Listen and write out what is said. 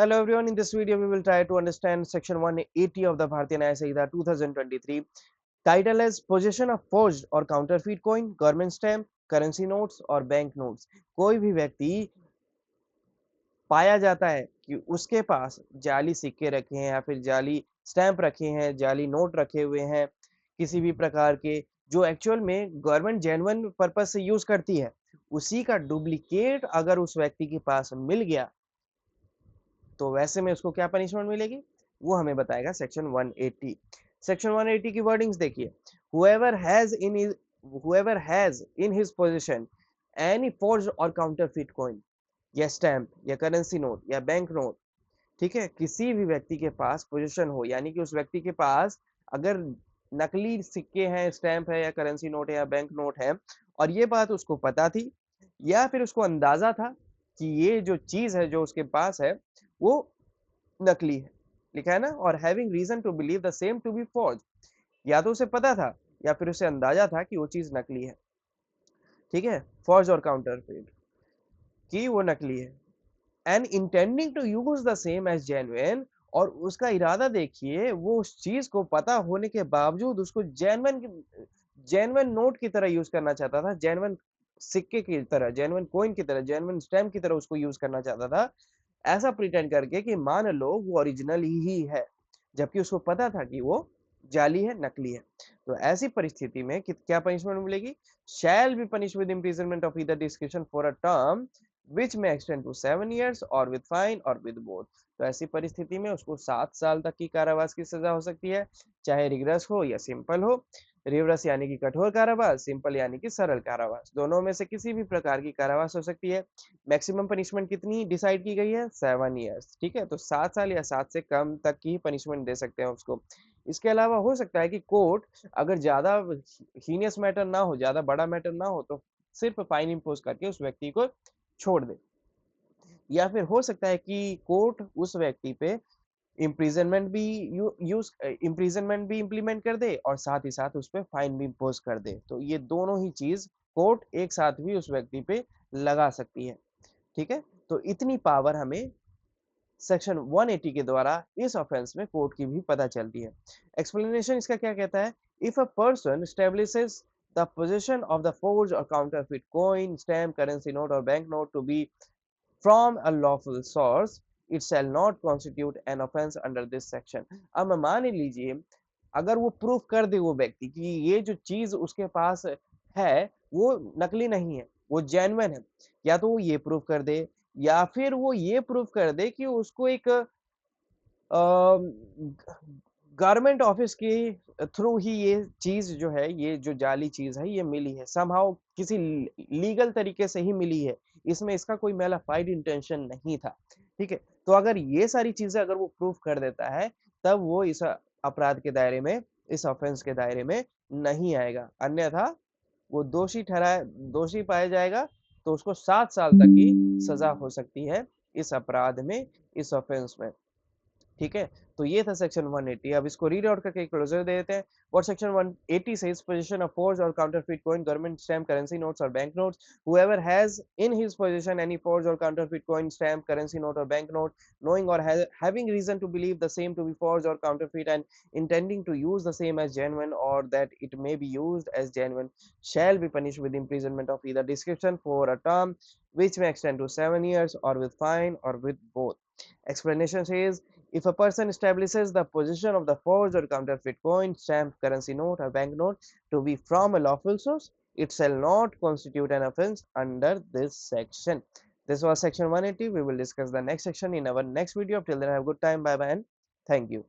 Hello everyone, in this video we will try to understand section 180 of the Bharatiya Nyaya Samhita 2023. Title is possession of forged or counterfeit coin, government stamp, currency notes और bank notes. कोई भी व्यक्ति पाया जाता है कि उसके पास जाली सिक्के रखे हैं या फिर जाली स्टैंप रखे हैं, जाली नोट रखे हुए हैं, किसी भी प्रकार के जो एक्चुअल में गवर्नमेंट जेन्युइन पर्पज से यूज करती है, उसी का डुप्लीकेट अगर उस व्यक्ति के पास मिल गया तो वैसे में उसको क्या पनिशमेंट मिलेगी वो हमें बताएगा सेक्शन 180। सेक्शन 180 की वर्डिंग्स देखिए। whoever has in his whoever has in his possession any forged or counterfeit coin या स्टैंप या करेंसी नोट या बैंक नोट, ठीक है, किसी भी व्यक्ति के पास पोजीशन हो यानी कि उस व्यक्ति के पास अगर नकली सिक्के हैं, स्टैंप है या करेंसी नोट है या बैंक नोट है और ये बात उसको पता थी या फिर उसको अंदाजा था कि ये जो चीज है जो उसके पास है वो नकली है, लिखा है ना, और having reason to believe the same to be forge, या तो उसे पता था या फिर उसे अंदाजा था कि वो चीज नकली है, ठीक है, फॉर्ज और काउंटरफेट कि वो नकली है। And intending to use the same as genuine, और उसका इरादा देखिए, वो उस चीज को पता होने के बावजूद उसको जेन्युइन जेन्युइन नोट की तरह यूज करना चाहता था, जेन्युइन सिक्के की तरह, जेन्युइन कॉइन की तरह, जेन्युइन स्टैम्प की तरह उसको यूज करना चाहता था, ऐसा प्रिटेंड करके कि मान लो वो ओरिजिनल ही है, जबकि उसको पता था कि वो जाली है, नकली है। तो ऐसी परिस्थिति में क्या पनिशमेंट मिलेगी? Shall be punish with imprisonment of either description for a term which में एक्सटेंड टू 7 years और विद फाइन और विद बोथ। तो ऐसी परिस्थिति में उसको 7 साल तक की कारावास की सजा हो सकती है, चाहे रिग्रेस हो या सिंपल हो। रिवर्स यानी कि कठोर कारावास, सिंपल यानी कि सरल कारावास, दोनों में से किसी भी प्रकार की कारावास हो सकती है। मैक्सिमम पनिशमेंट कितनी डिसाइड की गई है? 7 years, ठीक है, तो 7 साल या 7 से कम तक की पनिशमेंट दे सकते हैं उसको। इसके अलावा हो सकता है कि कोर्ट अगर ज्यादा हीनियस मैटर ना हो, ज्यादा बड़ा मैटर ना हो, तो सिर्फ फाइन इम्पोज करके उस व्यक्ति को छोड़ दे, या फिर हो सकता है कि कोर्ट उस व्यक्ति पे इम्प्रिजनमेंट भी यूज इम्प्रिजनमेंट भी इम्प्लीमेंट कर दे और साथ ही साथ उस पर फाइन भी इम्पोज कर दे। तो ये दोनों ही चीज कोर्ट एक साथ भी उस व्यक्ति पे लगा सकती है, ठीक है। तो इतनी पावर हमें सेक्शन 180 के द्वारा इस ऑफेंस में कोर्ट की भी पता चलती है। एक्सप्लेनेशन इसका क्या कहता है? If a person establishes the position of the forge और counterfeit coin, stamp, currency note और bank note to be from a lawful source, it shall not constitute an offense under this section। अब मान लीजिए अगर वो proof कर दे वो व्यक्ति कि ये जो चीज उसके पास है वो नकली नहीं है, वो जेन्युइन है, या तो वो ये प्रूफ कर दे या फिर वो ये प्रूफ कर दे कि उसको एक गवर्नमेंट ऑफिस के थ्रू ही ये चीज जो है, ये जो जाली चीज है ये मिली है, समहाउ किसी लीगल तरीके से ही मिली है, इसमें इसका कोई मेलाफाइड इंटेंशन नहीं था, ठीक है। तो अगर ये सारी चीजें अगर वो प्रूफ कर देता है तब वो इस अपराध के दायरे में, इस ऑफेंस के दायरे में नहीं आएगा, अन्यथा वो दोषी पाया जाएगा तो उसको 7 साल तक की सजा हो सकती है इस अपराध में, इस ऑफेंस में, ठीक है। तो ये था सेक्शन 180। अब इसको रीड आउट करके क्लोजर दे देते हैं। और section 180 says possession of forged or counterfeit coin, government stamp, currency notes or bank notes, whoever has in his possession any forged or counterfeit coin, stamp, currency note or bank note, knowing or having reason to believe the same to be forged or counterfeit and intending to use the same as genuine or that it may be used as genuine, shall be punished with imprisonment of either description for a term which may extend to 7 years or with fine or with both. Explanation says, if a person establishes the position of the forged or counterfeit coin, stamp, currency note, or banknote to be from a lawful source, it shall not constitute an offense under this section. This was section 180. We will discuss the next section in our next video. Till then, have a good time. Bye bye and thank you.